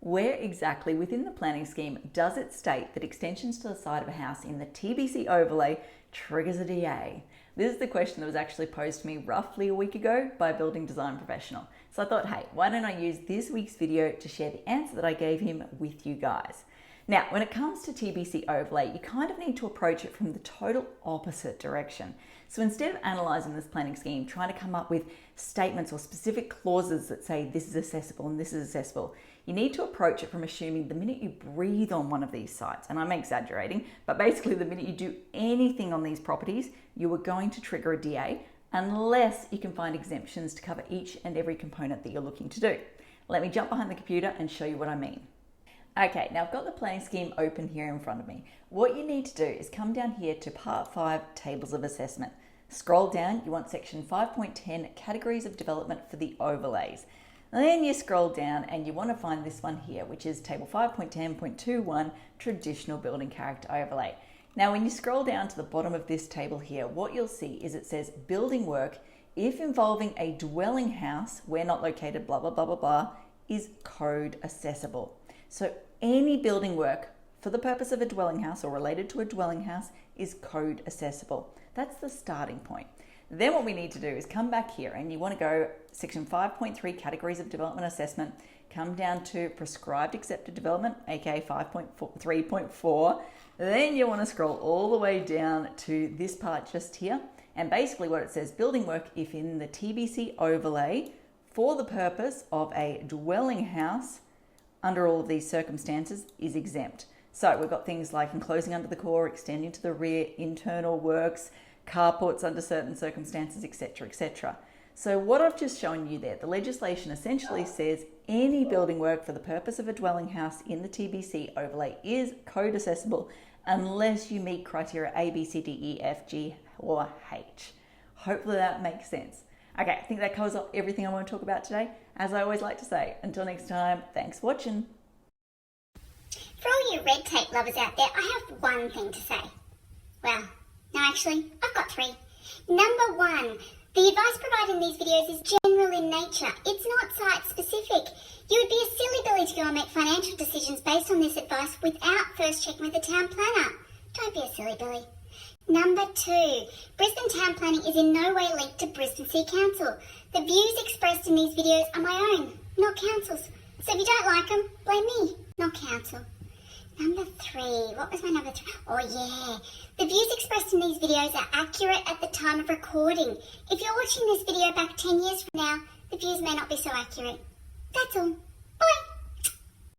Where exactly within the planning scheme does it state that extensions to the side of a house in the TBC overlay triggers a DA? This is the question that was actually posed to me roughly a week ago by a building design professional. So I thought, hey, why don't I use this week's video to share the answer that I gave him with you guys? Now, when it comes to TBC overlay, you kind of need to approach it from the total opposite direction. So instead of analysing this planning scheme, trying to come up with statements or specific clauses that say this is accessible and this is accessible, you need to approach it from assuming the minute you breathe on one of these sites, and I'm exaggerating, but basically the minute you do anything on these properties, you are going to trigger a DA unless you can find exemptions to cover each and every component that you're looking to do. Let me jump behind the computer and show you what I mean. Okay, now I've got the planning scheme open here in front of me. What you need to do is come down here to Part 5, Tables of Assessment. Scroll down, you want Section 5.10, Categories of Development for the Overlays. Then you scroll down and you want to find this one here, which is Table 5.10.21, Traditional Building Character Overlay. Now, when you scroll down to the bottom of this table here, what you'll see is it says building work, if involving a dwelling house, where not located, blah, blah, blah, blah, blah, is code accessible. So any building work for the purpose of a dwelling house or related to a dwelling house is code accessible. That's the starting point. Then what we need to do is come back here and you want to go Section 5.3 Categories of Development Assessment, come down to Prescribed Accepted Development, aka 5.3.4. Then you want to scroll all the way down to this part just here. And basically what it says, building work if in the TBC overlay for the purpose of a dwelling house under all of these circumstances is exempt. So we've got things like enclosing under the core, extending to the rear, internal works, carports under certain circumstances, etc., etc. So what I've just shown you there, the legislation essentially says any building work for the purpose of a dwelling house in the TBC overlay is code accessible unless you meet criteria A, B, C, D, E, F, G, or H. Hopefully that makes sense. Okay, I think that covers off everything I want to talk about today. As I always like to say, until next time, thanks for watching. For all you red tape lovers out there, I have one thing to say. Well, no, actually, I've got three. Number one, the advice provided in these videos is general in nature. It's not site-specific. You would be a silly Billy to go and make financial decisions based on this advice without first checking with the town planner. Don't be a silly Billy. Number two, Brisbane town planning is in no way linked to Brisbane City Council. The views expressed in these videos are my own, not council's. So if you don't like them, blame me, not council. Number three, what was my number three? Oh yeah, the views expressed in these videos are accurate at the time of recording. If you're watching this video back 10 years from now, the views may not be so accurate. That's all. Bye.